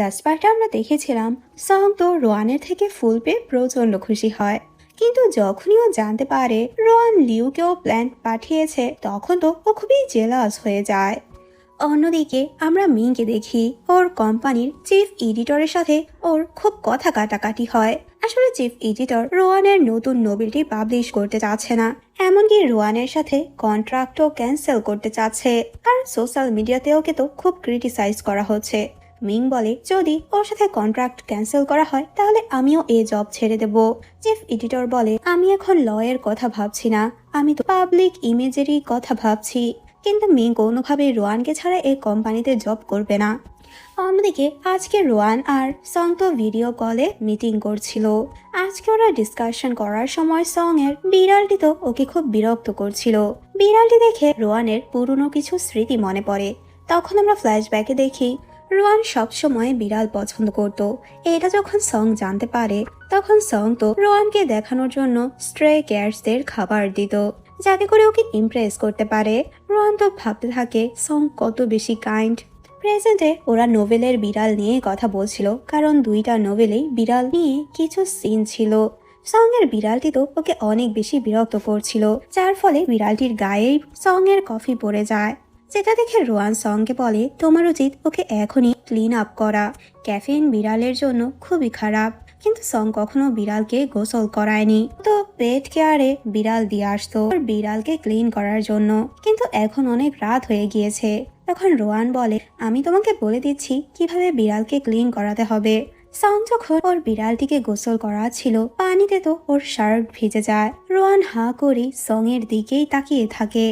Last পার্টে আমরা দেখেছিলাম সং তো রোয়ানের থেকে ফুল পেয়ে প্রচন্ড খুশি হয়, কিন্তু যখনই ও জানতে পারে রোয়ান লিউকেও প্ল্যান পাঠিয়েছে তখন তো ও খুবই জেলাস হয়ে যায়। অন্যদিকে আমরা মিংকে দেখি ওর কোম্পানির চিফ এডিটরের সাথে ওর খুব কথা কাটাকাটি হয়। আসলে চিফ এডিটর রোয়ানের নতুন নোবেলটি পাবলিশ করতে চাচ্ছে না, এমনকি রোয়ানের সাথে কন্ট্রাক্টও ক্যান্সেল করতে চাচ্ছে, আর সোশ্যাল মিডিয়াতে ওকে তো খুব ক্রিটিসাইজ করা হচ্ছে। মিং বলে যদি ওর সাথে কন্ট্রাক্ট ক্যান্সেল করা হয় তাহলে আমিও এই জব ছেড়ে দেব। চিফ এডিটর বলে আমি এখন লয়ের কথা ভাবছি না, আমি তো পাবলিক ইমেজেরই কথা ভাবছি। কিন্তু মিং কোনোভাবেই রোয়ানকে ছাড়া এই কোম্পানিতে জব করবে না। অন্যদিকে আজকে রোয়ান আর সং তো ভিডিও কলে মিটিং করছিল। আজকে ওরা ডিসকাশন করার সময় সং এর বিড়ালটি তো ওকে খুব বিরক্ত করছিল। বিড়ালটি দেখে রোয়ানের পুরনো কিছু স্মৃতি মনে পড়ে। তখন আমরা ফ্ল্যাশব্যাকে দেখি রোয়ান সবসময় বিড়াল পছন্দ করত। এটা যখন সং জানতে পারে তখন সং তো রোয়ানকে দেখানোর জন্য স্ট্রে ক্যাটসদের খাবার দিত, যাতে করে ওকে ইমপ্রেস করতে পারে। রোয়ান তো ভাবতে থাকে সং কত বেশি কাইন্ড। প্রেজেন্টে ওরা নোভেলের বিড়াল নিয়ে কথা বলছিল, কারণ দুইটা নোভেলেই বিড়াল নিয়ে কিছু সিন ছিল। সং এর বিড়ালটি তো ওকে অনেক বেশি বিরক্ত করছিল, যার ফলে বিড়ালটির গায়েই সং এর কফি পড়ে যায়, যেটা দেখে রোয়ান সংকে বলে তোমার উচিত ওকে এখনই ক্লিন আপ করা, ক্যাফেইন বিড়ালের জন্য খুবই খারাপ। কিন্তু সং কখনো বিড়ালকে গোসল করায়নি, তো পেট কেয়ারে বিড়াল দিয়ে আসতো ওর বিড়ালকে ক্লিন করার জন্য, কিন্তু এখন অনেক রাত হয়ে গিয়েছে। তখন রোয়ান বলে আমি তোমাকে বলে দিচ্ছি কিভাবে বিড়ালকে ক্লিন করাতে হবে। সং যখন ওর বিড়ালটিকে গোসল করাচ্ছিল পানিতে তো ওর শার্ট ভিজে যায়। রোয়ান হাঁ করে সং এর দিকেই তাকিয়ে থাকে।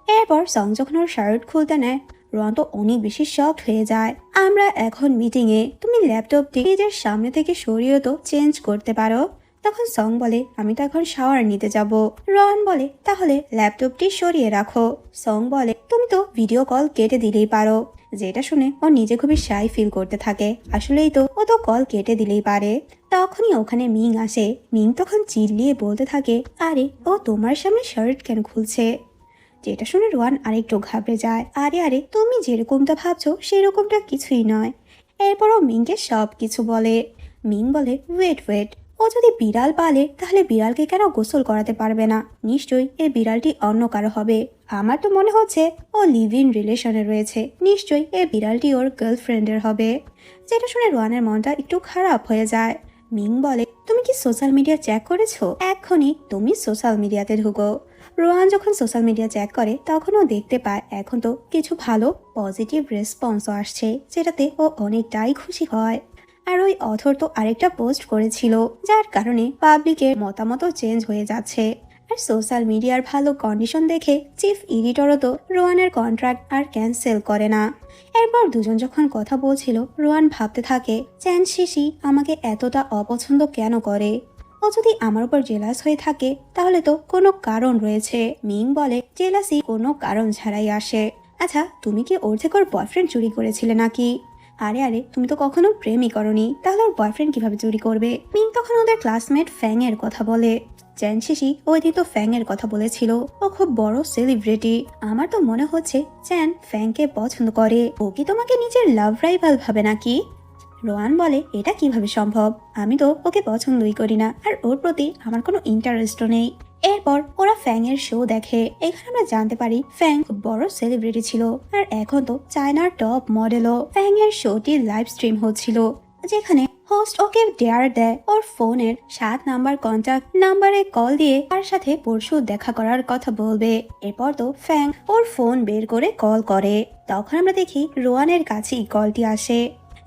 এরপর সং যখন ওর শার্ট খুলতে নেয় রোয়ান তো অনেক বেশি শকড হয়ে যায়। আমরা এখন মিটিং এ, তুমি ল্যাপটপটি নিজের সামনে থেকে সরিয়ে তো চেঞ্জ করতে পারো। তখন সং বলে আমি তো এখন শাওয়ার নিতে যাব। রোয়ান বলে তাহলে ল্যাপটপটি সরিয়ে রাখো। সং বলে তুমি তো ভিডিও কল কেটে দিলেই পারো। যেটা শুনে ও নিজে খুবই শাই ফিল করতে থাকে, আসলেই তো ও তো কল কেটে দিলেই পারে। তখনই ওখানে মিং আসে। মিং তখন চিল্লিয়ে বলতে থাকে আরে ও তোমার সামনে শার্ট কেন খুলছে, যেটা শুনে রোয়ান আরেকটু ঘাবড়ে যায়। আরে আরে তুমি যেরকমটা ভাবছো সেরকমটা কিছুই নয়। এরপরও মিংকে সব কিছু বলে। মিং বলে ওয়েট ওয়েট, ও যদি বিড়াল পালে তাহলে বিড়ালকে কেন গোসল করাতে পারবে না? নিশ্চয়ই এই বিড়ালটি অন্য কারো হবে। আমার তো মনে হচ্ছে ও লিভ ইন রিলেশনে রয়েছে, নিশ্চয়ই এই বিড়ালটি ওর গার্লফ্রেন্ডের হবে। যেটা শুনে রোয়ানের মনটা একটু খারাপ হয়ে যায়। মিং বলে তুমি কি সোশ্যাল মিডিয়া চেক করেছো? এখনই তুমি সোশ্যাল মিডিয়াতে ঢুকো। রোয়ান যখন সোশ্যাল মিডিয়া চেক করে তখনও দেখতে পায় এখন তো কিছু ভালো পজিটিভ রেসপন্সও আসছে, যেটাতে ও অনেকটাই খুশি হয়। আর ওই অথর তো আরেকটা পোস্ট করেছিল, যার কারণে পাবলিকের মতামতও চেঞ্জ হয়ে যাচ্ছে। আর সোশ্যাল মিডিয়ার ভালো কন্ডিশন দেখে চিফ এডিটরও তো রোয়ানের কন্ট্রাক্ট আর ক্যান্সেল করে না। এরপর দুজন যখন কথা বলছিল রোয়ান ভাবতে থাকে চ্যান শিশি আমাকে এতটা অপছন্দ কেন করে? ও যদি আমার উপর জেলাস হয়ে থাকে তাহলে তো কোনো কারণ রয়েছে। মিং বলে জেলাসি কোনো কারণ ছাড়াই আসে। আচ্ছা তুমি কি ওর থেকে ওর বয়ফ্রেন্ড চুরি করেছিলে নাকি? আরে আরে তুমি তো কখনো প্রেমই করনি, তাহলে ওর বয়ফ্রেন্ড কিভাবে চুরি করবে? মিং তখন ওদের ক্লাসমেট ফ্যাং এর কথা বলে। চ্যান শিশি ওই দিন তো ফ্যাং এর কথা বলেছিল, ও খুব বড় সেলিব্রিটি। আমার তো মনে হচ্ছে চ্যান ফ্যাংকে পছন্দ করে। ও কি তোমাকে নিজের লাভ রাইভাল ভাবে নাকি? রোয়ান বলে এটা কিভাবে সম্ভব, আমি তো ওকে পছন্দই করি না, আর ওর প্রতি আমার কোনো ইন্টারেস্টও নেই। এরপর ওরা ফ্যাং এর শো দেখে। এখানে আমরা জানতে পারি ফ্যাং খুব বড় সেলিব্রিটি ছিল, আর এখন তো চায়নার টপ মডেলও। ফ্যাং এর শোটি লাইভ স্ট্রিম হচ্ছিল, যেখানে হোস্ট ওকে ডেয়ার দেয় ওর ফোনের 7 নাম্বার কন্ট্যাক্ট নাম্বারে কল দিয়ে তার সাথে পরশু দেখা করার কথা বলবে। এরপর তো ফ্যাং ওর ফোন বের করে কল করে। তখন আমরা দেখি রোয়ানের কাছেই কলটি আসে,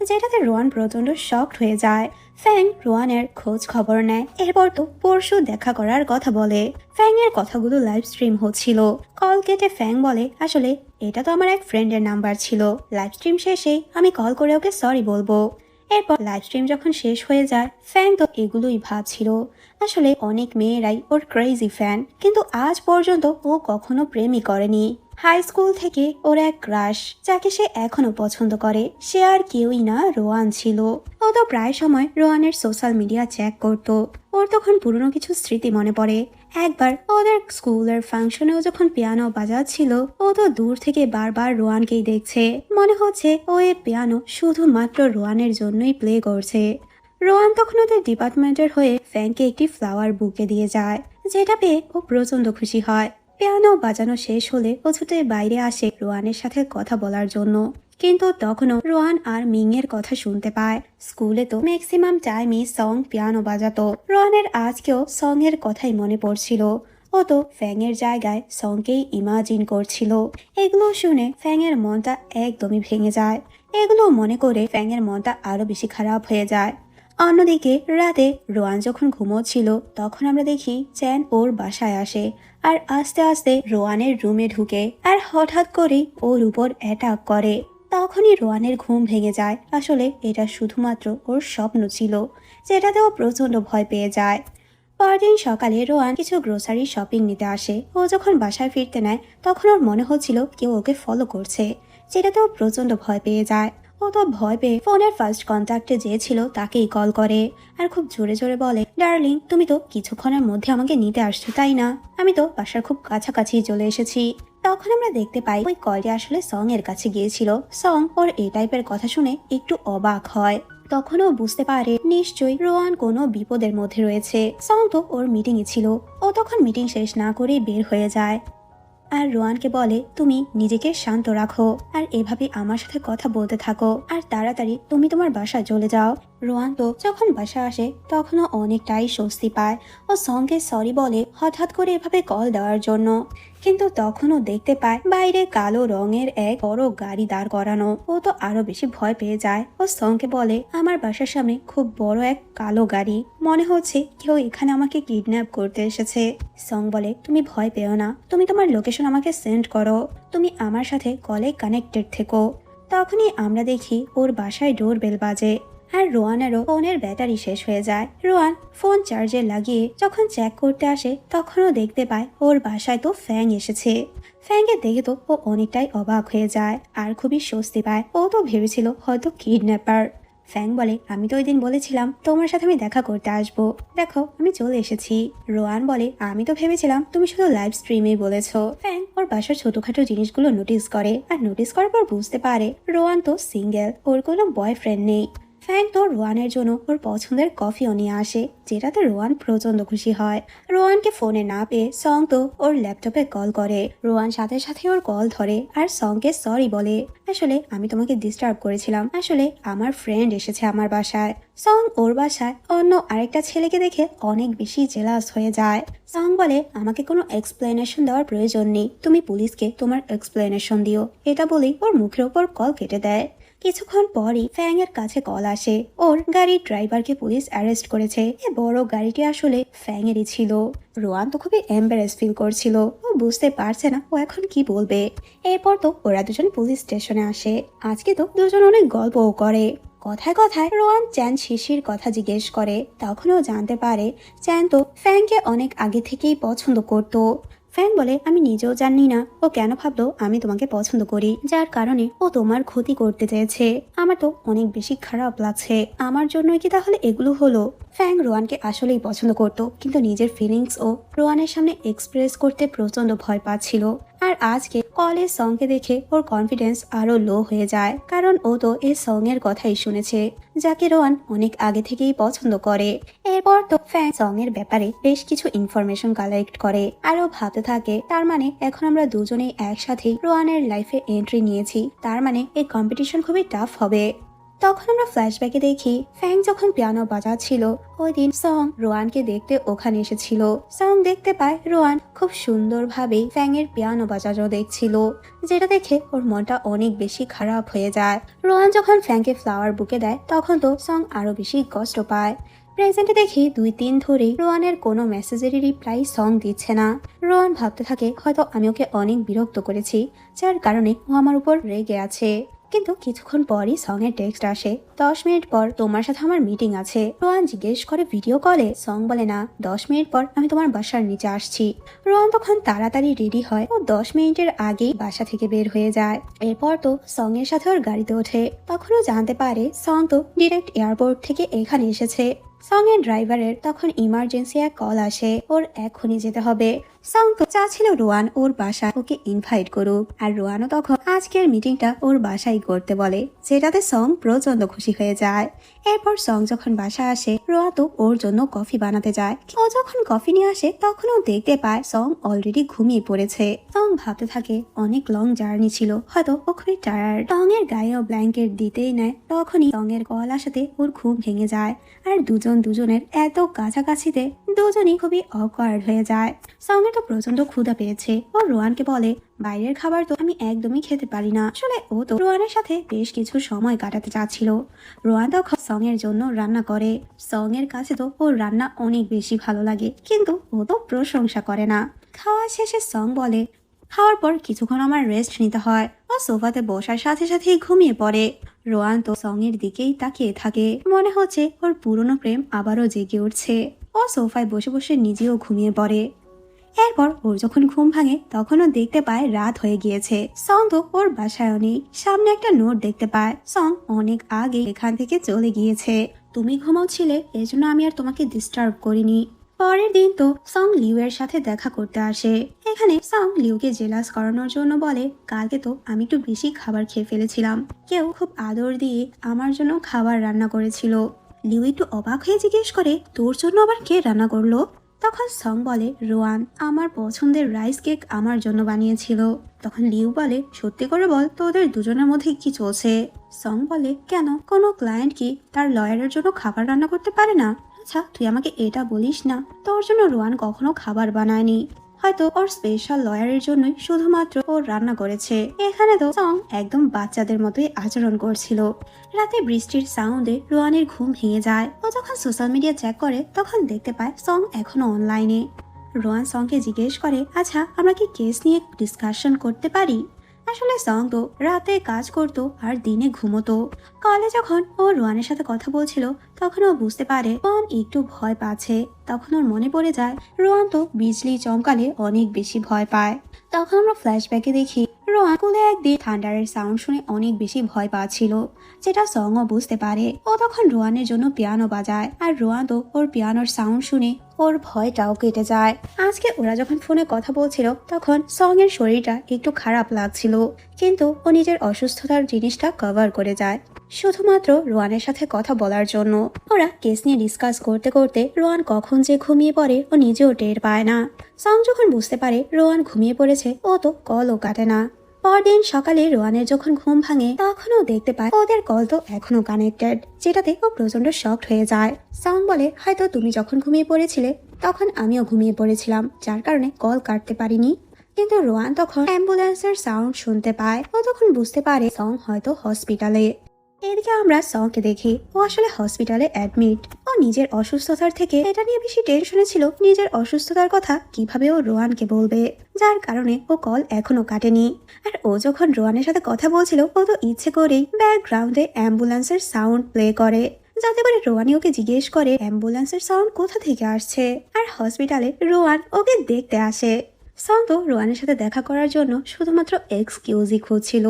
যেটাতে রোয়ান প্রচন্ড শকড হয়ে যায়। ফ্যাং রোয়ানের খোঁজ খবর নেয়। এরপর তো পরশু দেখা করার কথা বলে। ফ্যাং এর কথাগুলো লাইভ স্ট্রিম হচ্ছিল। কল কেটে ফ্যাং বলে আসলে এটা তো আমার এক ফ্রেন্ডের নাম্বার ছিল, লাইভ স্ট্রিম শেষে আমি কল করে ওকে সরি বলবো। এরপর লাইভ স্ট্রিম যখন শেষ হয়ে যায় ফ্যাং তো এগুলোই ভাবছিল। আসলে অনেক মেয়েরাই ওর ক্রেজি ফ্যান, কিন্তু আজ পর্যন্ত ও কখনো প্রেমই করেনি। হাই স্কুল থেকে ওর এক ক্রাশ, যাকে সে এখনো পছন্দ করে, সে আর কেউই না রোয়ান ছিল। ও তো প্রায় সময় রোয়ানের সোশ্যাল মিডিয়া চেক করত। ওর তখন পুরনো কিছু স্মৃতি মনে পড়ে। একবার ওদের স্কুলের ফাংশনেও যখন পিয়ানো বাজাচ্ছিল, ও তো দূর থেকে বারবার রোয়ানকেই দেখছে। মনে হচ্ছে ও এ পিয়ানো শুধুমাত্র রোয়ানের জন্যই প্লে করছে। রোয়ান তখন ওদের ডিপার্টমেন্টের হয়ে ফ্যাংকে একটি ফ্লাওয়ার বুকে দিয়ে যায়, যেটা পেয়ে ও প্রচন্ড খুশি হয়। পিয়ানো বাজানো শেষ হলে ও ছুটে বাইরে আসে রোয়ানের সাথে কথা বলার জন্য, কিন্তু তখনও রোয়ান আর মিং এর কথা শুনতে পায়। স্কুলে তো ম্যাক্সিমাম টাইমই সং পিয়ানো বাজাতো। রোয়ানের আজকেও সং এর কথাই মনে পড়ছিল। ও তো ফ্যাং এর জায়গায় সংকেই ইমাজিন করছিল। এগুলো শুনে ফ্যাং এর মনটা একদমই ভেঙে যায়। এগুলো মনে করে ফ্যাং এর মনটা আরো বেশি খারাপ হয়ে যায়। অন্যদিকে রাতে রোয়ান যখন ঘুমোচ্ছিল, তখন আমরা দেখি চ্যান ওর বাসায় আসে আর আস্তে আস্তে রোয়ানের রুমে ঢুকে আর হঠাৎ করে ওর উপর অ্যাটাক করে। তখনই রোয়ানের ঘুম ভেঙে যায়। আসলে এটা শুধুমাত্র ওর স্বপ্ন ছিল, যেটাতে ও প্রচন্ড ভয় পেয়ে যায়। পরদিন সকালে রোয়ান কিছু গ্রোসারি শপিং নিতে আসে। ও যখন বাসায় ফিরতে নেয়, তখন ওর মনে হচ্ছিল কেউ ওকে ফলো করছে, যেটাতে ও প্রচন্ড ভয় পেয়ে যায়। ও তো ভয় পেয়ে ফোনের ফার্স্ট কন্ট্যাক্টে যে ছিল তাকেই কল করে আর খুব জোরে জোরে বলে, ডার্লিং, তুমি তো কিছুক্ষণের মধ্যে আমাকে নিতে আসছো, তাই না? আমি তো বাসার খুব কাছাকাছি চলে এসেছি। তখন আমরা দেখতে পাই ওই কলটি আসলে সং এর কাছে গিয়েছিল। সং ওর এই টাইপের কথা শুনে একটু অবাক হয়। তখন ও বুঝতে পারে নিশ্চয়ই রোয়ান কোনো বিপদের মধ্যে রয়েছে। সং তো ওর মিটিং এ ছিল। ও তখন মিটিং শেষ না করেই বের হয়ে যায় আর রোয়ানকে বলে, তুমি নিজেকে শান্ত রাখো আর এভাবে আমার সাথে কথা বলতে থাকো আর তাড়াতাড়ি তুমি তোমার বাসায় চলে যাও। রোয়ান তো যখন বাসা আসে তখনও অনেকটাই স্বস্তি পায়। ও সঙ্গে সরি বলে হঠাৎ করে এভাবে কল দেওয়ার জন্য, কিন্তু তখনও দেখতে পায় বাইরে কালো রঙের এক বড় গাড়ি দাঁড় করানো। ও তো আরো বেশি ভয় পেয়ে যায়। ও সঙ্গে বলে, আমার বাসার সামনে খুব বড় এক কালো গাড়ি, মনে হচ্ছে কেউ এখানে আমাকে কিডন্যাপ করতে এসেছে। সং বলে, তুমি ভয় পেও না, তুমি তোমার লোকেশন আমাকে সেন্ড করো, তুমি আমার সাথে কলে কানেক্টেড থেকো। তখনই আমরা দেখি ওর বাসায় ডোর বেল বাজে আর রোয়ানেরও ফোনের ব্যাটারি শেষ হয়ে যায়। রোয়ান ফোন চার্জে লাগিয়ে যখন চেক করতে আসে, তখনও দেখতে পায় ওর বাসায় তো ফ্যাং এসেছে। ফ্যাংকে দেখে তো ও অনেকটাই অবাক হয়ে যায় আর খুবই স্বস্তি পায়। ও তো ভেবেছিল হয়তো কিডন্যাপার। ফ্যাং বলে, আমি তো ওই দিন বলেছিলাম তোমার সাথে আমি দেখা করতে আসবো, দেখো আমি চলে এসেছি। রোয়ান বলে, আমি তো ভেবেছিলাম তুমি শুধু লাইভ স্ট্রিমে বলেছো। ফ্যাং ওর বাসার ছোটখাটো জিনিসগুলো নোটিস করে আর নোটিস করার পর বুঝতে পারে রোয়ান তো সিঙ্গেল, ওর কোনো বয়ফ্রেন্ড নেই। ফ্যাং তো রোয়ানের জন্য ওর পছন্দের কফিও নিয়ে আসে, যেটাতে রোয়ান প্রচন্ড খুশি হয়। রোয়ানকে ফোনে না পেয়ে সং তো ওর ল্যাপটপে কল করে। রোয়ান সাথে সাথে ওর কল ধরে আর সংকে সরি বলে, আসলে আমি তোমাকে ডিস্টার্ব করেছিলাম, আসলে আমার ফ্রেন্ড এসেছে আমার বাসায়। সং ওর বাসায় অন্য আরেকটা ছেলেকে দেখে অনেক বেশি জেলাস হয়ে যায়। সং বলে, আমাকে কোনো এক্সপ্লেনেশন দেওয়ার প্রয়োজন নেই, তুমি পুলিশকে তোমার এক্সপ্লেনেশন দিও। এটা বলেই ওর মুখের ওপর কল কেটে দেয়। কিছুক্ষণ পরই ফ্যাং এর কাছে কল আসে, ওর গাড়ির ড্রাইভারকে পুলিশ অ্যারেস্ট করেছে। এ বড় গাড়িটি আসলে ফ্যাং এরই ছিল। রোয়ান তো খুবই এম্বারেস ফিল করছিল, ও বুঝতে পারছে না ও এখন কি বলবে। এরপর তো ওরা দুজন পুলিশ স্টেশনে আসে। আজকে তো দুজন অনেক গল্পও করে। কথায় কথায় রোয়ান চ্যান শিশির কথা জিজ্ঞেস করে। তখনও জানতে পারে চ্যান তো ফ্যাংকে অনেক আগে থেকেই পছন্দ করতো। ফ্যাং বলে, আমি নিজেও জানি না ও কেন ভাবলো আমি তোমাকে পছন্দ করি, যার কারণে ও তোমার ক্ষতি করতে চেয়েছে। আমার তো অনেক বেশি খারাপ লাগছে, আমার জন্যই কি তাহলে এগুলো হলো? ফ্যাং রোয়ানকে আসলেই পছন্দ করত, কিন্তু নিজের ফিলিংস ও রোয়ানের সামনে এক্সপ্রেস করতে প্রচন্ড ভয় পাচ্ছিল। আর আজকে কলের সঙ্গে দেখে ওর কনফিডেন্স আরো লো হয়ে যায়, কারণ ও তো এই সং এর কথাই শুনেছে, যাকে রোয়ান অনেক আগে থেকেই পছন্দ করে। এরপর তো ফ্যাং সং এর ব্যাপারে বেশ কিছু ইনফরমেশন কালেক্ট করে আর ও ভাবতে থাকে, তার মানে এখন আমরা দুজনেই একসাথেই রোয়ানের লাইফে এন্ট্রি নিয়েছি, তার মানে এই কম্পিটিশন খুবই টাফ হবে। তখন আমরা ফ্ল্যাশব্যাকে দেখি ফ্যাং যখন পিয়ানো বাজাচ্ছিল, ওই দিন সং রোয়ানকে দেখতে ওখানে এসেছিল। সং দেখতে পায় রোয়ান খুব সুন্দরভাবে ফ্যাং এর পিয়ানো বাজানো দেখছিল, যেটা দেখে ওর মনটা অনেক বেশি খারাপ হয়ে যায়। রোয়ান যখন ফ্যাংকে ফ্লাওয়ার বুকে দেয়, তখন তো সং আরো বেশি কষ্ট পায়। প্রেজেন্টে দেখি 2-3 ধরেই রোয়ানের কোনো মেসেজেরই রিপ্লাই সং দিচ্ছে না। রোয়ান ভাবতে থাকে হয়তো আমি ওকে অনেক বিরক্ত করেছি, যার কারণে ও আমার উপর রেগে আছে। কিন্তু কিছুক্ষণ পরই সং এর টেক্সট আসে, 10 মিনিট পর তোমার সাথে আমার মিটিং আছে। রোয়ান জিজ্ঞেস করে ভিডিও কলে, সং বলে না, 10 মিনিট পর আমি তোমার বাসার নিচে আসছি। রোয়ান তখন তাড়াতাড়ি রেডি হয় ও 10 মিনিটের আগেই বাসা থেকে বের হয়ে যায়। এরপর তো সং এর সাথে ওর গাড়িতে ওঠে। তখনও জানতে পারে সং তো ডিরেক্ট এয়ারপোর্ট থেকে এখানে এসেছে। সং এর ড্রাইভারের তখন ইমার্জেন্সি এক কল আসে, ওর এক্ষুনি যেতে হবে। সং তো চাচ্ছিল রোয়ান ওর বাসায় ওকে ইনভাইট করুক, আর রোয়ানও তখন আজকের মিটিংটা ওর বাসায় করতে বলে, যেটাতে সং প্রচন্ড খুশি হয়ে যায়। এরপর সং যখন বাসায় আসে, রোয়া তো ওর জন্য কফি বানাতে যায়। ও যখন কফি নিয়ে আসে তখন ও দেখতে পায় সং অলরেডি ঘুমিয়ে পড়েছে। সং ভাবতে থাকে অনেক লং জার্নি ছিল, হয়তো ও খুবই টায়ার্ড। সং এর গায়েও ব্ল্যাঙ্কেট দিতেই নেয়, তখনই সং এর কল আসাতে ওর ঘুম ভেঙে যায়। আর দুজনের এত কাছাকাছিতে দুজনই খুবই অকওয়ার্ড হয়ে যায়। সং এর তো প্রচন্ড ক্ষুধা পেয়েছে। ও রোয়ানকে বলে, বাইরের খাবার তো আমি একদমই খেতে পারি না। আসলে ও তো রোয়ানের সাথে বেশ কিছু সময় কাটাতে চাচ্ছিল। রোয়ান তখন সং এর জন্য রান্না করে। সং এর কাছে তো ওর রান্না অনেক বেশি ভালো লাগে, কিন্তু ও তো প্রশংসা করে না। খাওয়া শেষে সং বলে, খাওয়ার পর কিছুক্ষণ আমার রেস্ট নিতে হয়। ও সোফাতে বসার সাথে সাথেই ঘুমিয়ে পড়ে। রোয়ান তো সং এর দিকেই তাকিয়ে থাকে, মনে হচ্ছে ওর পুরনো প্রেম আবারও জেগে উঠছে। ও সোফায় বসে বসে নিজেও ঘুমিয়ে পড়ে। এরপর ওর যখন ঘুম ভাঙে তখনও দেখতে পায় রাত হয়ে গিয়েছে। সং তো ওর বাসায়ও নেই। সামনে একটা নোট দেখতে পায়, সং অনেক আগে এখান থেকে চলে গিয়েছে। তুমি ঘুমাচ্ছিলে, এজন্য আমি আর তোমাকে ডিস্টার্ব করিনি। পরের দিন তো সং লিউ এর সাথে দেখা করতে আসে। এখানে সং লিউকে জেলাস করানোর জন্য বলে, কালকে তো আমি একটু বেশি খাবার খেয়ে ফেলেছিলাম। কেউ খুব আদর দিয়ে আমার জন্য খাবার রান্না করেছিল। লিউ একটু অবাক হয়ে জিজ্ঞেস করে, তোর জন্য আবার কে রান্না করলো? তখন সং বলে, রোয়ান আমার পছন্দের রাইস কেক আমার জন্য বানিয়েছিল। তখন লিউ বলে, সত্যি করে বল তোদের দুজনের মধ্যে কি চলছে? সং বলে, কেন, কোনো ক্লায়েন্ট কি তার লয়ারের জন্য খাবার রান্না করতে পারে না? আচ্ছা তুই আমাকে এটা বলিস না, তোর জন্য রোয়ান কখনো খাবার বানায়নি। হয়তো ওর স্পেশাল লয়ারের জন্যই শুধুমাত্র ওর রান্না করেছে। এখানে তো সং একদম বাচ্চাদের মতোই আচরণ করছিল। রাতে বৃষ্টির সাউন্ডে রোয়ানের ঘুম ভেঙে যায়। ও যখন সোশ্যাল মিডিয়া চেক করে তখন দেখতে পায় সং এখনো অনলাইনে। রোয়ান সংকে জিজ্ঞেস করে, আচ্ছা আমরা কি কেস নিয়ে ডিসকাশন করতে পারি? আসলে সং তো রাতে কাজ করতো আর দিনে ঘুমোতো। কলে যখন ও রোয়ানের সাথে কথা বলছিল তখন ও বুঝতে পারে রোয়ান একটু ভয় পাচ্ছে। তখন ওর মনে পড়ে যায় রোয়ান তো বিজলি চমকালে অনেক বেশি ভয় পায়। তখন আমরা ফ্ল্যাশব্যাকে দেখি রোয়ান স্কুলে একদিন থান্ডারের সাউন্ড শুনে অনেক বেশি ভয় পাচ্ছিল, যেটা সংও বুঝতে পারে। ও তখন রোয়ানের জন্য পিয়ানো বাজায়, আর রোয়ান তো ওর পিয়ানোর সাউন্ড শুনে ওর ভয়টাও কেটে যায়। আজকে ওরা যখন ফোনে কথা বলছিল তখন সং এর শরীরটা একটু খারাপ লাগছিল, কিন্তু ও নিজের অসুস্থতার জিনিসটা কভার করে যায় শুধুমাত্র রোয়ানের সাথে কথা বলার জন্য। ওরা কেস নিয়ে ডিসকাস করতে করতে রোয়ান কখন যে ঘুমিয়ে পড়ে ও নিজেও টের পায় না। সং যখন বুঝতে পারে রোয়ান ঘুমিয়ে পড়েছে, ও তো কলও কাটে না। পরদিন সকালে রোয়ানের যখন ঘুম ভাঙে তখনও দেখতে পায় ওদের কল তো এখনো কানেক্টেড, যেটাতে ও প্রচন্ড শকড হয়ে যায়। সং বলে, হয়তো তুমি যখন ঘুমিয়ে পড়েছিলে তখন আমিও ঘুমিয়ে পড়েছিলাম, যার কারণে কল কাটতে পারিনি। কিন্তু রোয়ান তখন অ্যাম্বুলেন্সের সাউন্ড শুনতে পায়। ও তখন বুঝতে পারে সং হয়তো হসপিটালে। এদিকে আমরা সংকে দেখি ও আসলে হসপিটালে অ্যাডমিট। ও নিজের অসুস্থতার থেকে এটা নিয়ে বেশি টেনশনে ছিল নিজের অসুস্থতার কথা কিভাবে ও রোয়ানকে বলবে, যার কারণে ও কল এখনো কাটেনি। আর ও যখন রোয়ানের সাথে কথা বলছিল ও তো ইচ্ছে করেই ব্যাকগ্রাউন্ডে অ্যাম্বুলেন্সের সাউন্ড প্লে করে, যাতে করে রোয়ানি ওকে জিজ্ঞেস করে অ্যাম্বুলেন্সের সাউন্ড কোথা থেকে আসছে। আর হসপিটালে রোয়ান ওকে দেখতে আসে। সং তো রোয়ানের সাথে দেখা করার জন্য শুধুমাত্র এক্সকিউজই খুঁজছিল।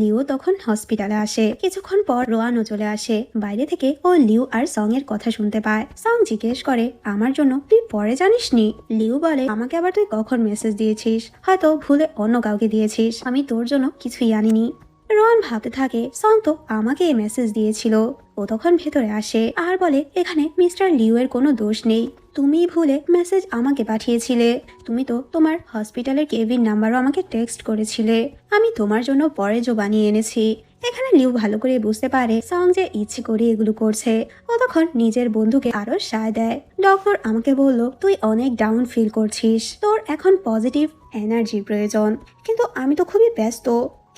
লিও তখন হসপিটালে আসে। কিছুক্ষণ পর রোয়ানও চলে আসে। বাইরে থেকে ও লিউ আর সং এর কথা শুনতে পায়। সং জিজ্ঞেস করে, আমার জন্য তুই পরে জানিসনি? লিউ বলে, আমাকে আবার তুই কখন মেসেজ দিয়েছিস? হয়তো ভুলে অন্য কাউকে দিয়েছিস, আমি তোর জন্য কিছুই আনিনি। রোয়ান ভাবতে থাকে সং তো আমাকে এই মেসেজ দিয়েছিল। ও তখন ভেতরে আসে আর বলে, এখানে মিস্টার লিউ এর কোনো দোষ নেই, তুমি ভুলে মেসেজ আমাকে পাঠিয়েছিলে। তুমি তো তোমার হসপিটালের কেবিন নাম্বারও আমাকে টেক্সট করেছিলে। আমি তোমার জন্য পরেজও বানিয়ে এনেছি। এখানে লিউ ভালো করে বুঝতে পারে সং যে ইচ্ছে করে এগুলো করছে। ও তখন নিজের বন্ধুকে আরো সায় দেয়। ডক্টর আমাকে বলল, তুই অনেক ডাউন ফিল করছিস, তোর এখন পজিটিভ এনার্জির প্রয়োজন, কিন্তু আমি তো খুবই ব্যস্ত,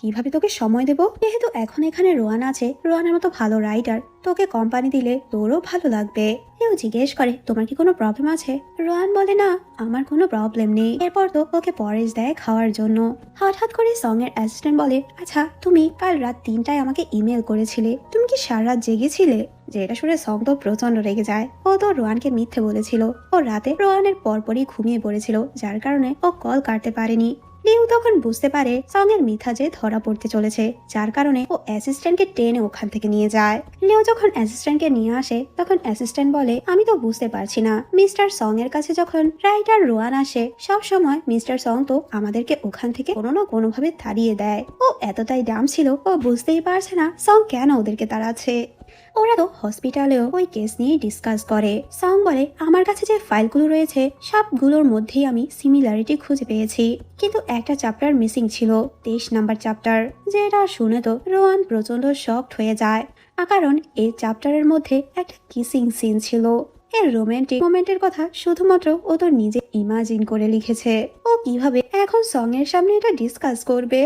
কিভাবে তোকে সময় দেব? যেহেতু এখন এখানে রোয়ান আছে, রোয়ানের মতো ভালো রাইটার, তোকে কোম্পানি দিলে তোরও ভালো লাগবে। কেউ জিজ্ঞেস করে, তোমার কি কোনো প্রবলেম আছে? রোয়ান বলে, না আমার কোনো প্রবলেম নেই। এরপর তো ওকে পরেশ দেয় খাওয়ার জন্য। হঠাৎ করে সং এর অ্যাসিস্ট্যান্ট বলে, আচ্ছা তুমি কাল রাত 3টায় আমাকে ইমেল করেছিলে, তুমি কি সারা রাত জেগেছিলে? যেটা শুনে সং তো প্রচন্ড রেগে যায়। ও তো রোয়ানকে মিথ্যে বলেছিল। ও রাতে রোয়ানের পরপরই ঘুমিয়ে পড়েছিল, যার কারণে ও কল কাটতে পারেনি। লিউ তখন বুঝতে পারে সং এর মিথ্যা যে ধরা পড়তে চলেছে, যার কারণে ও অ্যাসিস্ট্যান্টকে টেনে ওখান থেকে নিয়ে যায়। লিউ যখন অ্যাসিস্ট্যান্টকে নিয়ে আসে তখন অ্যাসিস্ট্যান্ট বলে, আমি তো বুঝতে পারছি না, মিস্টার সং এর কাছে যখন রাইটার রোয়ান আসে সব সময় মিস্টার সং তো আমাদেরকে ওখান থেকে কোনো না কোনো ভাবে তাড়িয়ে দেয়। ও এতটাই ডাম ছিল, ও বুঝতেই পারছে না সং কেন ওদেরকে তাড়াচ্ছে। ওরা তো হসপিটালেও ওই কেস নিয়ে ডিসকাস করে। সং বলে, আমার কাছে যে ফাইলগুলো রয়েছে সবগুলোর মধ্যেই আমি সিমিলারিটি খুঁজে পেয়েছি, কিন্তু একটা চ্যাপ্টার মিসিং ছিল, 23 নাম্বার চ্যাপ্টার। যেটা শুনে তো রোয়ান প্রচন্ড শকড হয়ে যায়, কারণ এই চ্যাপ্টারের মধ্যে একটা কিসিং সিন ছিল। এর রোমান্টিক মোমেন্টের কথা শুধুমাত্র ও তো নিজে ইমাজিন করে লিখেছে। ও কিভাবে এখন সং এর সামনে এটা ডিসকাস করবে?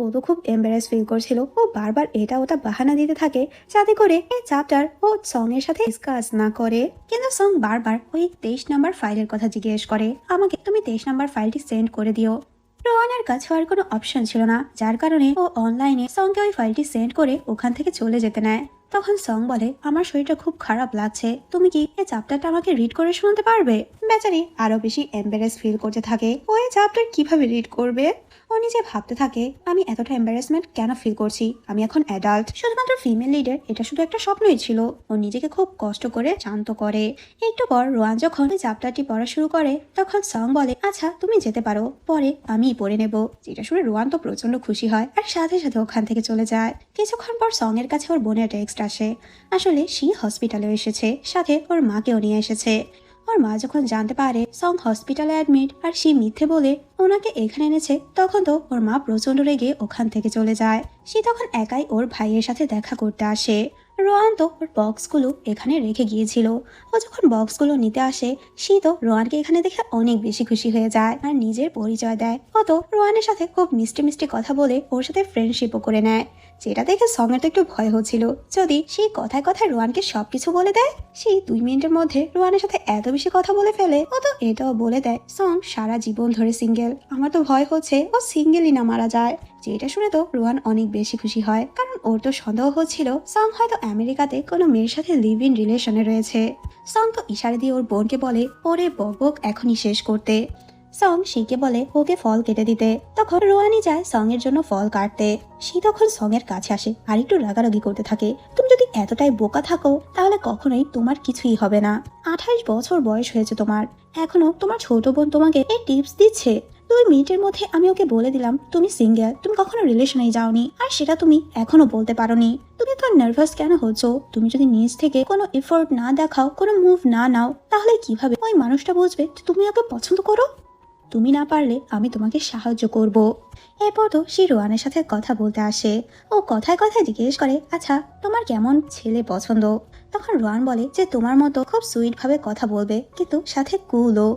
ও তো খুব এম্বারেস ফিল করছিল। ও বারবার এটা ওটা বাহানা দিতে থাকে যাতে করে এই চ্যাপ্টার ও সং এর সাথে ডিসকাস না করে। কিন্তু সং বারবার ওই 23 নাম্বার ফাইলের কথা জিজ্ঞেস করে, আমাকে তুমি 23 নাম্বার ফাইলটি সেন্ড করে দিও। রোয়ানের কাছে আর কোনো অপশন ছিল না, যার কারণে ও অনলাইনে সঙ্গে ওই ফাইলটি সেন্ড করে ওখান থেকে চলে যেতে নেয়। তখন সং বলে, আমার শরীরটা খুব খারাপ লাগছে, তুমি কি এই চ্যাপ্টারটা আমাকে রিড করে শোনাতে পারবে? বেচারি আরো বেশি এম্বারেস ফিল করতে থাকে। ও এই চ্যাপ্টার কিভাবে রিড করবে? ও নিজে ভাবতে থাকে, আমি এতটা এম্বারেসমেন্ট কেন ফিল করছি, আমি এখন অ্যাডাল্ট, শুধুমাত্র ফিমেল লিডের এটা শুধু একটা স্বপ্নই ছিল। ও নিজেকে খুব কষ্ট করে শান্ত করে। একটু পর রোয়ান যখন চ্যাপ্টারটি পড়া শুরু করে তখন সং বলে, আচ্ছা তুমি যেতে পারো, পরে আমিই পড়ে নেব। যেটা শুনে রোয়ান তো প্রচন্ড খুশি হয় আর সাথে সাথে ওখান থেকে চলে যায়। কিছুক্ষণ পর সং এর কাছে ওর বোনের টেক্সট আসে। আসলে সে হসপিটালে এসেছে, সাথে ওর মাকেও নিয়ে এসেছে। ওর মা যখন জানতে পারে সং হসপিটালে অ্যাডমিট আর সে মিথ্যে বলে ওনাকে এখানে এনেছে, তখন তো ওর মা প্রচন্ড রেগে ওখান থেকে চলে যায়। সে তখন একাই ওর ভাইয়ের সাথে দেখা করতে আসে। রোয়ান তো ওর বক্সগুলো এখানে রেখে গিয়েছিল। ও যখন বক্সগুলো নিতে আসে সে তো রোয়ানকে এখানে দেখে অনেক বেশি খুশি হয়ে যায় আর নিজের পরিচয় দেয়। ও তো রোয়ানের সাথে খুব মিষ্টি মিষ্টি কথা বলে ওর সাথে ফ্রেন্ডশিপও করে নেয়। যেটা দেখে সঙ্গের তো একটু ভয় হচ্ছিল, যদি সেই কথায় কথায় রোয়ানকে সবকিছু বলে দেয়। সেই 2 মিনিটের মধ্যে রোয়ানের সাথে এত বেশি কথা বলে ফেলে। ও তো এটাও বলে দেয় সং সারা জীবন ধরে সিঙ্গেল। আমার তো ভয় হচ্ছে ও সিঙ্গেলই না মারা যায়। যেটা শুনে তো রোহান অনেক বেশি খুশি হয়, কারণ ওর তো সন্দেহ হচ্ছিল সং হয়তো আমেরিকাতে কোনো মেয়ের সাথে লিভ ইন রিলেশনে রয়েছে। সং তো ইশারা দিয়ে ওর বোনকে বলে ওরে বকবক এখনই শেষ করতে। সং শিকে বলে ওকে ফল কেটে দিতে। তখন রোহানি যায় সং এর জন্য ফল কাটতে। সে তখন সং এর কাছে আসে আর একটু রাগারাগি করতে থাকে, তুমি যদি এতটাই বোকা থাকো তাহলে কখনোই তোমার কিছুই হবে না। 28 বছর বয়স হয়েছে তোমার, এখনো তোমার ছোট বোন তোমাকে এই টিপস দিচ্ছে। 2 মিনিটের মধ্যে আমি ওকে বলে দিলাম তুমি সিঙ্গেল, তুমি কখনো রিলেশনে যাওনি, আর সেটা তুমি এখনো বলতে পারোনি। তুমি তো নার্ভাস কেন হচ্ছ? তুমি যদি নিজ থেকে কোনো এফোর্ট না দেখাও, কোনো মুভ না নাও, তাহলে কিভাবে ওই মানুষটা বুঝবে যে তুমি ওকে পছন্দ করো? তুমি না পারলে আমি তোমাকে সাহায্য করব। এরপর তো সে রোয়ানের সাথে কথা বলতে আসে। ও কথায় কথায় জিজ্ঞেস করে, আচ্ছা তোমার কেমন ছেলে পছন্দ? তখন রোয়ান বলে যে তোমার মতো খুব সুইট ভাবে কথা বলবে, কিন্তু সাথে কুলও।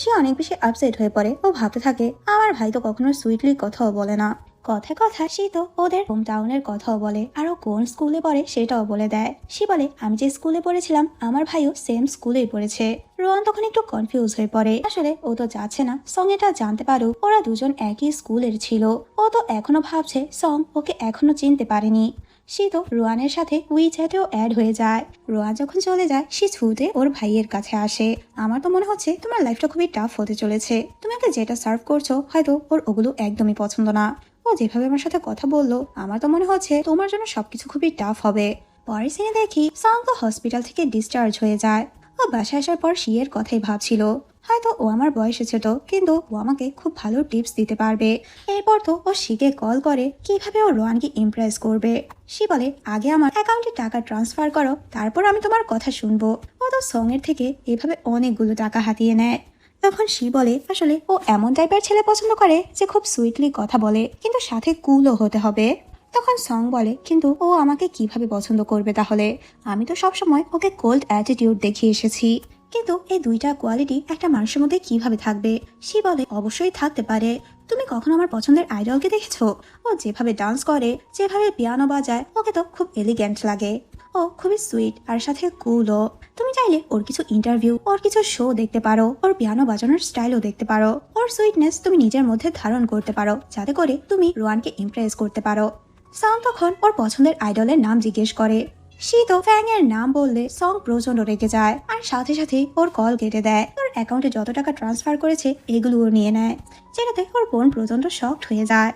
সে অনেক বেশি আপসেট হয়ে পড়ে। ও ভাবতে থাকে, আমার ভাই তো কখনো সুইটলি কথাও বলে না। কথায় কথা সে তো ওদের হোম টাউনের কথাও বলে, আর ও কোন স্কুলে পড়ে সেটাও বলে দেয়। সে বলে, আমি যে স্কুলে পড়েছিলাম আমার ভাইও সেম স্কুলেই পড়েছে। রোয়ান তখন একটু কনফিউজ হয়ে পড়ে। আসলে ও তো চাচ্ছে না সং এটা জানতে পারুক ওরা দুজন একই স্কুলের ছিল। ও তো এখনো ভাবছে সং ওকে এখনো চিনতে পারেনি। সে তো রোয়ানের সাথে উইচ্যাটেও অ্যাড হয়ে যায়। রোয়ান যখন চলে যায় সে ছুটে ওর ভাইয়ের কাছে আসে। আমার তো মনে হচ্ছে তোমার লাইফটা খুবই টাফ হতে চলেছে, তোমাকে যেটা সার্ভ করছো হয়তো ওর ওগুলো একদমই পছন্দ না। ও যেভাবে আমার সাথে কথা বললো আমার তো মনে হচ্ছে তোমার জন্য সবকিছু খুবই টাফ হবে। পরের সিনে দেখি সং তো হসপিটাল থেকে ডিসচার্জ হয়ে যায়। ও বাসায় আসার পর শিয়ের কথাই ভাবছিল, হয়তো ও আমার বয়সে ছোট কিন্তু ও আমাকে খুব ভালো টিপস দিতে পারবে। এরপর তো ও শিকে কল করে কিভাবে ও রোয়ানকে ইমপ্রেস করবে। সে বলে, আগে আমার অ্যাকাউন্টে টাকা ট্রান্সফার করো, তারপর আমি তোমার কথা শুনবো। ও তো সং এর থেকে এভাবে অনেকগুলো টাকা হাতিয়ে নেয়। তখন সে বলে, আসলে ও এমন টাইপের ছেলে পছন্দ করে যে খুব সুইটলি কথা বলে, কিন্তু সাথে কুলও হতে হবে। তখন সং বলে, কিন্তু ও আমাকে কিভাবে পছন্দ করবে তাহলে? আমি তো সবসময় ওকে কোল্ড অ্যাটিটিউড দেখিয়ে এসেছি, কিন্তু এই দুইটা কোয়ালিটি একটা মানুষের মধ্যে কিভাবে থাকবে? সে বলে, অবশ্যই থাকতে পারে। তুমি কখনো আমার পছন্দের আইডলকে দেখেছো? ও যেভাবে ডান্স করে, যেভাবে পিয়ানো বাজায়, ওকে তো খুব এলিগেন্ট লাগে। ও খুবই সুইট আর সাথে কুলও। তুমি চাইলে ওর কিছু ইন্টারভিউ, ওর কিছু শো দেখতে পারো, ওর পিয়ানো বাজানোর স্টাইলও দেখতে পারো। ওর সুইটনেস তুমি নিজের মধ্যে ধারণ করতে পারো, যাতে করে তুমি রোয়ানকে ইমপ্রেস করতে পারো। সং তখন ওর পছন্দের আইডলের নাম জিজ্ঞেস করে। শীত ফ্যাং এর নাম বললে সং প্রচন্ড রেগে যায় আর সাথে সাথে ওর কল কেটে দেয়। ওর অ্যাকাউন্টে যত টাকা ট্রান্সফার করেছে এগুলো ও নিয়ে নেয়, যেটাতে ওর বোন প্রচন্ড শকড হয়ে যায়।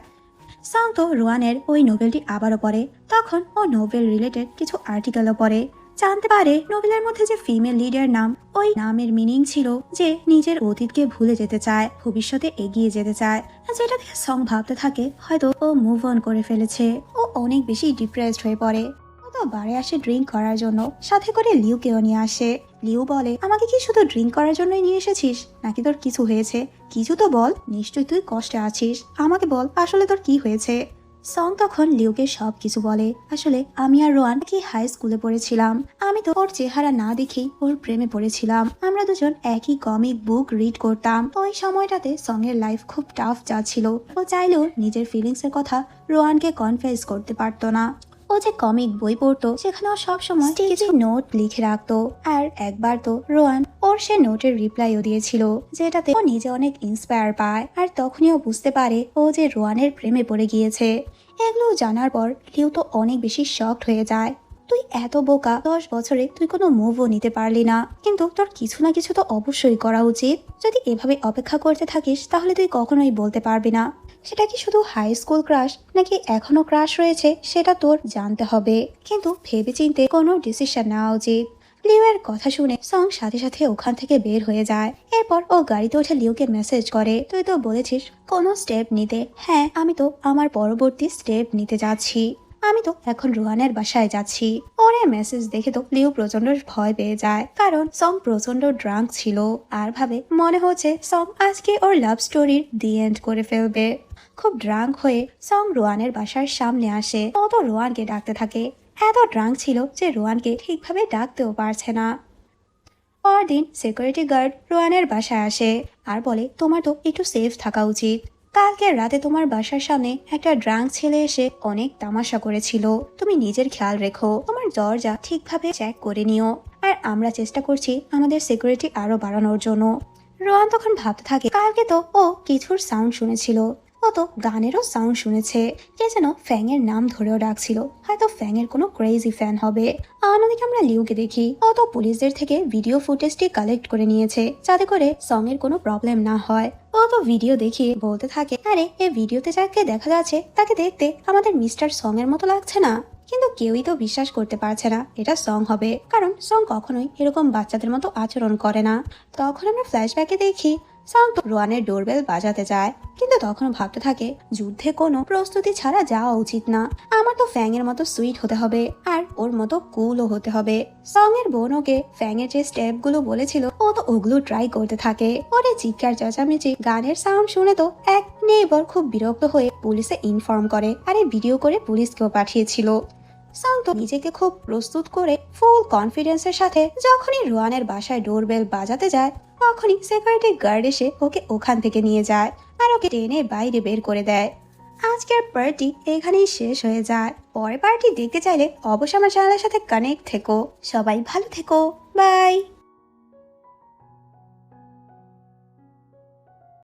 সং তো রোয়ানের ওই নোবেলটি আবারও পড়ে। তখন ও নোবেল রিলেটেড কিছু আর্টিকেলও পড়ে, জানতে পারে নোবেলের মধ্যে যে ফিমেল লিডার নাম, ওই নামের মিনিং ছিল যে নিজের অতীতকে ভুলে যেতে চায়, ভবিষ্যতে এগিয়ে যেতে চায়। যেটা দেখে সং ভাবতে থাকে হয়তো ও মুভ অন করে ফেলেছে। ও অনেক বেশি ডিপ্রেসড হয়ে পড়ে। ও তো বারে আসে ড্রিঙ্ক করার জন্য, সাথে করে লিউকেও নিয়ে আসে। লিউ বলে, আমাকে কি শুধু ড্রিঙ্ক করার জন্যই নিয়ে এসেছিস, নাকি তোর কিছু হয়েছে? কিছু তো বল, নিশ্চয়ই তুই কষ্টে আছিস, আমাকে বল আসলে তোর কি হয়েছে। সং তখন লিউকে সব কিছু বলে, আসলে আমি আর রোয়ান কি হাই স্কুলে পড়েছিলাম। আমি তো ওর চেহারা না দেখেই ওর প্রেমে পড়েছিলাম। আমরা দুজন একই কমিক বুক রিড করতাম। ওই সময়টাতে সং এর লাইফ খুব টাফ যাচ্ছিল। ও চাইলেও নিজের ফিলিংস এর কথা রোয়ানকে কনফেস করতে পারতো না। ও যে কমিক বই পড়তো সেখানে ও সবসময় কিছু নোট লিখে রাখতো। আর একবার তো রোয়ান ওর সে নোটের রিপ্লাইও দিয়েছিল, যেটাতে ও নিজে অনেক ইন্সপায়ার পায়। আর তখনই ও বুঝতে পারে ও যে রোয়ানের প্রেমে পড়ে গিয়েছে। এগুলো জানার পর লিউ তো অনেক বেশি শকড হয়ে যায়। তুই এত বোকা, 10 বছরে তুই কোনো মুভও নিতে পারলি না, কিন্তু তোর কিছু না কিছু তো অবশ্যই করা উচিত। যদি এভাবে অপেক্ষা করতে থাকিস তাহলে তুই কখনোই বলতে পারবি না সেটা কি শুধু হাই স্কুল ক্রাশ নাকি এখনো ক্রাশ রয়েছে, সেটা তোর জানতে হবে। কিন্তু ভেবেচিন্তে কোনো ডিসিশন নেওয়া উচিত। লিউ এর কথা শুনে সং সাথে সাথে ওখান থেকে বের হয়ে যায়। এরপর ও গাড়িতে উঠে লিউকে মেসেজ করে, তুই তো বলেছিস কোনো স্টেপ নিতে। হ্যাঁ, আমি তো আমার পরবর্তী স্টেপ নিতে যাচ্ছি। আমি তো এখন রোহানের বাসায় যাচ্ছি। ওর এই মেসেজ দেখে তো লিউ প্রচন্ড ভয় পেয়ে যায়, কারণ সং প্রচন্ড ড্রাঙ্ক ছিল আর ভাবে মনে হচ্ছে সং আজকে ওর লাভ স্টোরির দি এন্ড করে ফেলবে। খুব ড্রাঙ্ক হয়ে সং রোয়ানের বাসার সামনে আসে। ও তো রোয়ানকে ডাকতে থাকে। এত ড্রাঙ্ক ছিল যে রোয়ানকে ঠিকভাবে ডাকতেও পারছে না। পরদিন সিকিউরিটি গার্ড রোয়ানের বাসায় আসে আর বলে, তোমার তো একটু সেফ থাকা উচিত। কালকে রাতে তোমার বাসার সামনে একটা ড্রাঙ্ক ছেলে এসে অনেক তামাশা করেছিল। তুমি নিজের খেয়াল রেখো, তোমার দরজা ঠিকভাবে চেক করে নিও। আর আমরা চেষ্টা করছি আমাদের সিকিউরিটি আরো বাড়ানোর জন্য। রোয়ান তখন ভাবতে থাকে, কালকে তো ও কিছুর সাউন্ড শুনেছিল। ও তো গানেরও সাউন্ড শুনেছে। কে যেন ফ্যাং এর নাম ধরেও ডাকছিল, হয়তো ফ্যাং এর কোনো ক্রেজি ফ্যান হবে। অন্যদিকে আমরা লিউকে দেখি, ও তো পুলিশদের থেকে ভিডিও ফুটেজটি কালেক্ট করে নিয়েছে, যাতে করে সং এর কোনো প্রবলেম না হয়। ও তো ভিডিও দেখিয়ে বলতে থাকে, আরে এই ভিডিওতে যাকে দেখা যাচ্ছে তাকে দেখতে আমাদের মিস্টার সং এর মতো লাগছে না। কিন্তু কেউই তো বিশ্বাস করতে পারছে না এটা সং হবে, কারণ সং কখনোই এরকম বাচ্চাদের মতো আচরণ করে না। তখন আমরা ফ্ল্যাশব্যাকে দেখি সং তো রোয়ানের ডোরবেল বাজাতে যায়, কিন্তু তখনও ভাবতে থাকে যুদ্ধে কোনো প্রস্তুতি ছাড়া যাওয়া উচিত না। আমার তো ফ্যাং এর মতো সুইট হতে হবে আর ওর মতো কুলও হতে হবে। সং এর বোন ওকে ফ্যাং এর যে স্টেপ গুলো বলেছিল ও তো ওগুলো ট্রাই করতে থাকে। ওরে চিৎকার চেঁচামেচি গানের সাউন্ড শুনে তো এক নেইবার খুব বিরক্ত হয়ে পুলিশে ইনফর্ম করে, আরে ভিডিও করে পুলিশকেও পাঠিয়েছিল। সং তো নিজেকে খুব প্রস্তুত করে ফুল কনফিডেন্সের সাথে যখনই রোয়ানের বাসায় ডোরবেল বাজাতে যায়, তখনই সিকিউরিটি গার্ড এসে ওকে ওখান থেকে নিয়ে যায় আর ওকে টেনে বাইরে বের করে দেয়। আজকের পার্টি এখানেই শেষ হয়ে যায়। পরের পার্টি দেখতে চাইলে অবশ্যই আমার চ্যানেলের সাথে কানেক্ট থেকো। সবাই ভালো থেকো, বাই।